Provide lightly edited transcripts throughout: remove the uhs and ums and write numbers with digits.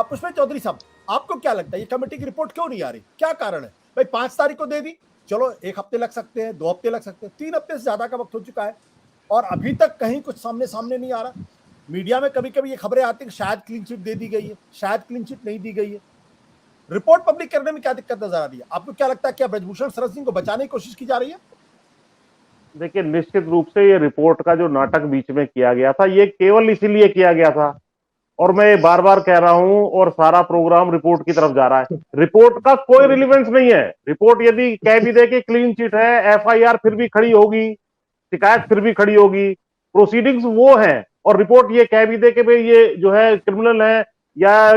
पुष्पेंद्र चौधरी साहब, आपको क्या लगता है ये कमेटी की रिपोर्ट क्यों नहीं आ रही, क्या कारण है? भाई 5 तारीख को दे दी, चलो 1 हफ्ते लग सकते हैं, 2 हफ्ते लग सकते हैं, 3 हफ्ते से ज्यादा का वक्त हो चुका है और अभी तक कहीं कुछ सामने नहीं आ रहा। मीडिया में कभी कभी ये खबरें आती हैं कि शायद क्लीन चिट दे दी गई है, शायद क्लीन चिट नहीं दी गई है। रिपोर्ट पब्लिक करने में क्या दिक्कत नजर आ रही है? आपको क्या लगता है, क्या ब्रजभूषण शरद सिंह को बचाने की कोशिश की जा रही है? देखिए, निश्चित रूप से ये रिपोर्ट का जो नाटक बीच में किया गया था, ये केवल इसीलिए किया गया था, और मैं बार बार कह रहा हूं, और सारा प्रोग्राम रिपोर्ट की तरफ जा रहा है। रिपोर्ट का कोई रिलीवेंस नहीं है। रिपोर्ट यदि कह भी दे कि क्लीन चिट है, एफआईआर फिर भी खड़ी होगी, शिकायत फिर भी खड़ी होगी, प्रोसीडिंग्स वो है। और रिपोर्ट ये कह भी दे कि भाई ये जो है क्रिमिनल है, या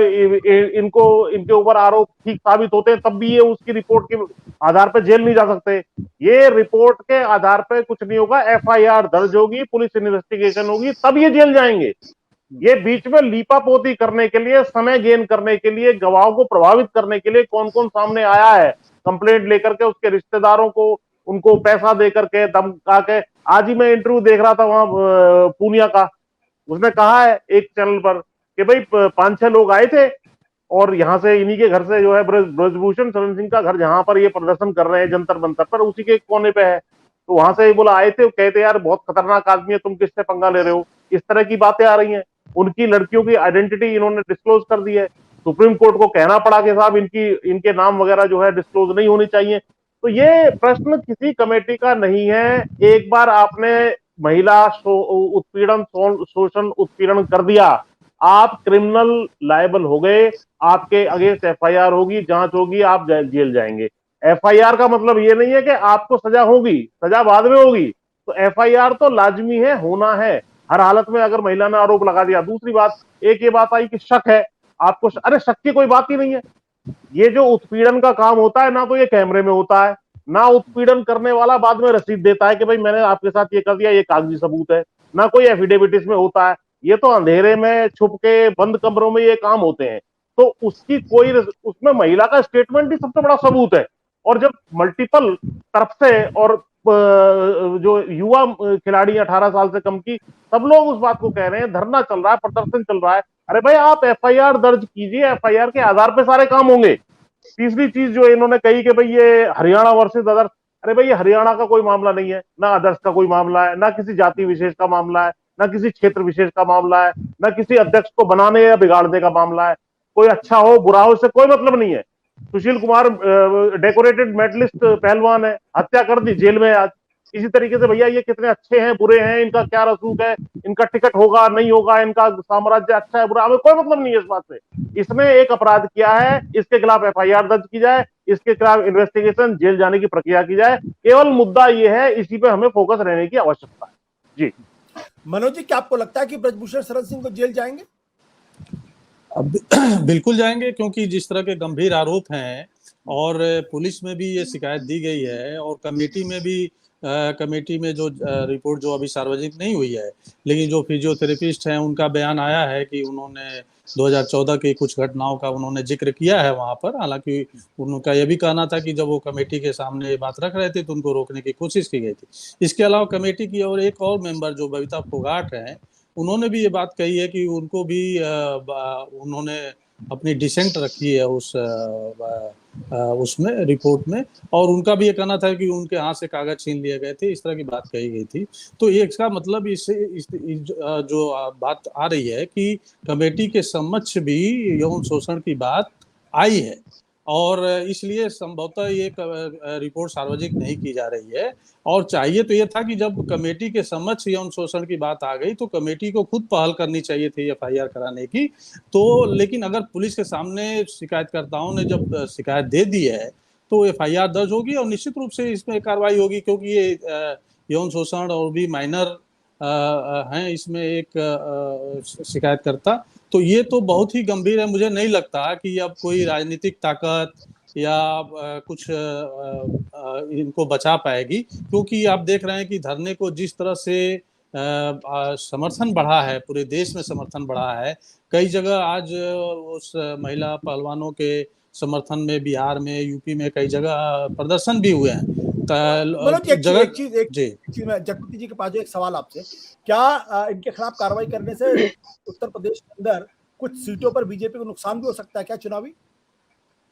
इनको इनके ऊपर आरोप ठीक साबित होते हैं, तब भी ये उसकी रिपोर्ट के आधार पर जेल नहीं जा सकते। ये रिपोर्ट के आधार पर कुछ नहीं होगा, एफआईआर दर्ज होगी, पुलिस इन्वेस्टिगेशन होगी, तब ये जेल जाएंगे। ये बीच में लीपापोती करने के लिए, समय गेन करने के लिए, गवाहों को प्रभावित करने के लिए कौन कौन सामने आया है कंप्लेंट लेकर के, उसके रिश्तेदारों को उनको पैसा देकर के, धमका के। आज ही मैं इंटरव्यू देख रहा था वहां पूनिया का, उसने कहा है एक चैनल पर कि भाई 5-6 लोग आए थे और यहाँ से इन्हीं के घर से जो है ब्रजभूषण शरण सिंह का घर जहां पर ये प्रदर्शन कर रहे हैं जंतर मंतर पर, उसी के कोने पे है, तो वहां से बोला आए थे, कहते यार बहुत खतरनाक आदमी है, तुम किससे पंगा ले रहे हो। इस तरह की बातें आ रही हैं। उनकी लड़कियों की आइडेंटिटी इन्होंने डिस्क्लोज कर दी है। सुप्रीम कोर्ट को कहना पड़ा कि साहब इनके नाम वगैरह जो है डिस्क्लोज नहीं होनी चाहिए। तो ये प्रश्न किसी कमेटी का नहीं है। एक बार आपने महिला उत्पीड़न, शोषण उत्पीड़न कर दिया, आप क्रिमिनल लायबल हो गए, आपके अगेंस्ट एफआईआर होगी, जांच होगी, आप जेल जाएंगे। एफआईआर का मतलब ये नहीं है कि आपको सजा होगी, सजा बाद में होगी। तो एफआईआर तो लाजमी है, होना है हर हालत में, अगर महिला ने आरोप लगा दिया। दूसरी बात, एक ये बात आई कि शक है आपको, अरे शक की कोई बात ही नहीं है। ये जो उत्पीड़न का काम होता है ना, तो ये कैमरे में होता है ना, उत्पीड़न करने वाला बाद में रसीद देता है कि भाई मैंने आपके साथ ये कर दिया, ये कागजी सबूत है, ना कोई एफिडेविट इसमें होता है। ये तो अंधेरे में छुप के बंद कमरों में ये काम होते हैं। तो उसकी कोई, उसमें महिला का स्टेटमेंट ही सबसे बड़ा सबूत है। और जब मल्टीपल तरफ से, और जो युवा खिलाड़ी 18 साल से कम की, सब लोग उस बात को कह रहे हैं, धरना चल रहा है, प्रदर्शन चल रहा है, अरे भाई आप एफआईआर दर्ज कीजिए, एफआईआर के आधार पे सारे काम होंगे। तीसरी चीज जो इन्होंने कही कि भाई ये हरियाणा वर्सेस अदर्स, अरे भाई ये हरियाणा का कोई मामला नहीं है, ना अदर्स का कोई मामला है, ना किसी जाति विशेष का मामला है, ना किसी क्षेत्र विशेष का मामला है, ना किसी अध्यक्ष को बनाने या बिगाड़ने का मामला है। कोई अच्छा हो बुरा हो, इससे कोई मतलब नहीं है। सुशील कुमार डेकोरेटेड मेडलिस्ट पहलवान है, हत्या कर दी, जेल में आज। इसी तरीके से भैया ये कितने अच्छे हैं, बुरे हैं, इनका क्या रसूख है, इनका टिकट होगा नहीं होगा, इनका साम्राज्य अच्छा है बुरा, हमें कोई मतलब नहीं है इस बात से। इसने एक अपराध किया है, इसके खिलाफ एफआईआर दर्ज की जाए, इसके खिलाफ इन्वेस्टिगेशन, जेल जाने की प्रक्रिया की जाए। केवल मुद्दा ये है, इसी पे हमें फोकस रहने की आवश्यकता है। जी मनोज जी, क्या आपको लगता है कि ब्रजभूषण शरद सिंह को जेल जाएंगे? अब बिल्कुल जाएंगे, क्योंकि जिस तरह के गंभीर आरोप हैं, और पुलिस में भी ये शिकायत दी गई है, और कमेटी में जो रिपोर्ट जो अभी सार्वजनिक नहीं हुई है, लेकिन जो फिजियोथेरेपिस्ट हैं उनका बयान आया है कि उन्होंने 2014 की कुछ घटनाओं का उन्होंने जिक्र किया है वहां पर। हालांकि उनका यह भी कहना था कि जब वो कमेटी के सामने ये बात रख रहे थे तो उनको रोकने की कोशिश की गई थी। इसके अलावा कमेटी की और एक और मेंबर जो बबीता फोगाट हैं, उन्होंने भी ये बात कही है कि उनको भी उन्होंने अपनी डिसेंट रखी है उसमें रिपोर्ट में, और उनका भी ये कहना था कि उनके हाथ से कागज छीन लिए गए थे, इस तरह की बात कही गई थी। तो ये इसका मतलब जो बात आ रही है कि कमेटी के समक्ष भी यौन शोषण की बात आई है, और इसलिए संभवतः ये रिपोर्ट सार्वजनिक नहीं की जा रही है। और चाहिए तो ये था कि जब कमेटी के समक्ष यौन शोषण की बात आ गई तो कमेटी को खुद पहल करनी चाहिए थी एफआईआर कराने की। तो लेकिन अगर पुलिस के सामने शिकायतकर्ताओं ने जब शिकायत दे दी है तो एफआईआर दर्ज होगी और निश्चित रूप से इसमें कार्रवाई होगी, क्योंकि ये यौन शोषण और भी माइनर हैं इसमें एक शिकायतकर्ता। तो ये तो बहुत ही गंभीर है। मुझे नहीं लगता कि अब कोई राजनीतिक ताकत या कुछ इनको बचा पाएगी, क्योंकि आप देख रहे हैं कि धरने को जिस तरह से समर्थन बढ़ा है, पूरे देश में समर्थन बढ़ा है। कई जगह आज उस महिला पहलवानों के समर्थन में बिहार में, यूपी में कई जगह प्रदर्शन भी हुए हैं। मनोज, एक चीज मैं जगपति जी के पास जो एक सवाल आपसे, क्या इनके खिलाफ कार्रवाई करने से उत्तर प्रदेश के अंदर कुछ सीटों पर बीजेपी को नुकसान भी हो सकता है क्या चुनावी?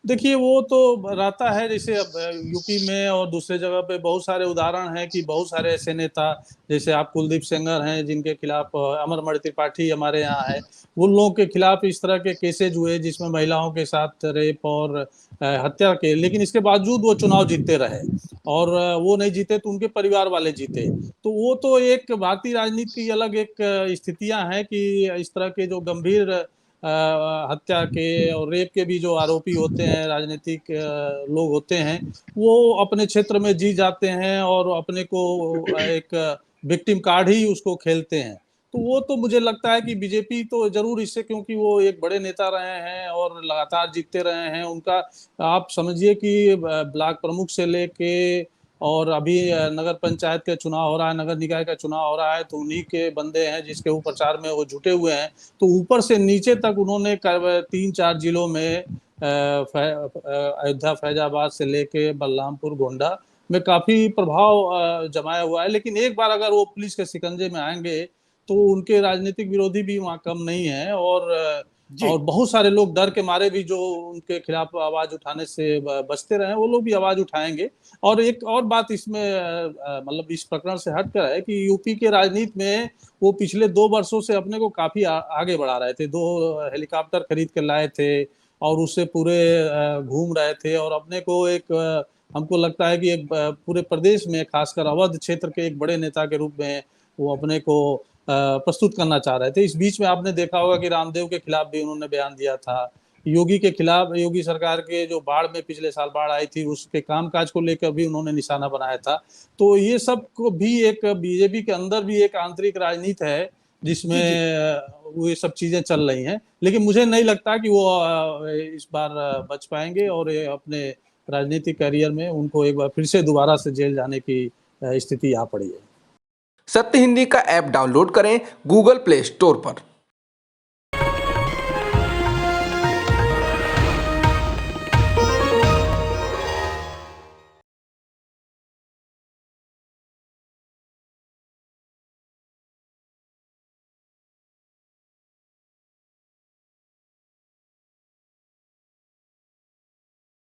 देखिए वो तो रहता है, जैसे अब यूपी में और दूसरे जगह पे बहुत सारे उदाहरण हैं कि बहुत सारे ऐसे नेता, जैसे आप कुलदीप सेंगर हैं जिनके खिलाफ अमरमणि त्रिपाठी हमारे यहाँ है, उन लोगों के खिलाफ इस तरह के केसेज हुए जिसमें महिलाओं के साथ रेप और हत्या के, लेकिन इसके बावजूद वो चुनाव जीतते रहे। और वो नहीं जीते तो उनके परिवार वाले जीते। तो वो तो एक भारतीय राजनीति की अलग एक स्थितियां हैं कि इस तरह के जो गंभीर हत्या के और रेप के भी जो आरोपी होते हैं, राजनीतिक लोग होते हैं, वो अपने क्षेत्र में जी जाते हैं और अपने को एक विक्टिम कार्ड ही उसको खेलते हैं। तो वो तो मुझे लगता है कि बीजेपी तो जरूर इससे, क्योंकि वो एक बड़े नेता रहे हैं और लगातार जीतते रहे हैं, उनका आप समझिए कि ब्लॉक प्रमुख से लेके और अभी नगर पंचायत का चुनाव हो रहा है, नगर निकाय का चुनाव हो रहा है, तो उन्हीं के बंदे हैं जिसके ऊपर प्रचार में वो जुटे हुए हैं। तो ऊपर से नीचे तक उन्होंने 3-4 जिलों में अयोध्या, फैजाबाद से लेके बलरामपुर, गोंडा में काफी प्रभाव जमाया हुआ है। लेकिन एक बार अगर वो पुलिस के शिकंजे में आएंगे तो उनके राजनीतिक विरोधी भी वहाँ कम नहीं है, और बहुत सारे लोग डर के मारे भी जो उनके खिलाफ आवाज उठाने से बचते रहे, वो लोग भी आवाज उठाएंगे। और एक और बात इसमें मतलब इस प्रकरण से हटकर है कि यूपी के राजनीति में वो पिछले 2 वर्षों से अपने को काफी आगे बढ़ा रहे थे। 2 हेलीकॉप्टर खरीद के लाए थे और उससे पूरे घूम रहे थे, और अपने को एक हमको लगता है कि एक पूरे प्रदेश में, खासकर अवध क्षेत्र के एक बड़े नेता के रूप में वो अपने को प्रस्तुत करना चाह रहे थे। इस बीच में आपने देखा होगा कि रामदेव के खिलाफ भी उन्होंने बयान दिया था, योगी के खिलाफ, योगी सरकार के जो बाढ़ में पिछले साल बाढ़ आई थी उसके कामकाज को लेकर भी उन्होंने निशाना बनाया था। तो ये सब को भी एक बीजेपी के अंदर भी एक आंतरिक राजनीति है जिसमें वो ये सब चीजें चल रही हैं। लेकिन मुझे नहीं लगता कि वो इस बार बच पाएंगे और अपने राजनीतिक करियर में उनको एक बार फिर से दोबारा से जेल जाने की स्थिति आ पड़ी है। सत्य हिंदी का ऐप डाउनलोड करें गूगल प्ले स्टोर पर।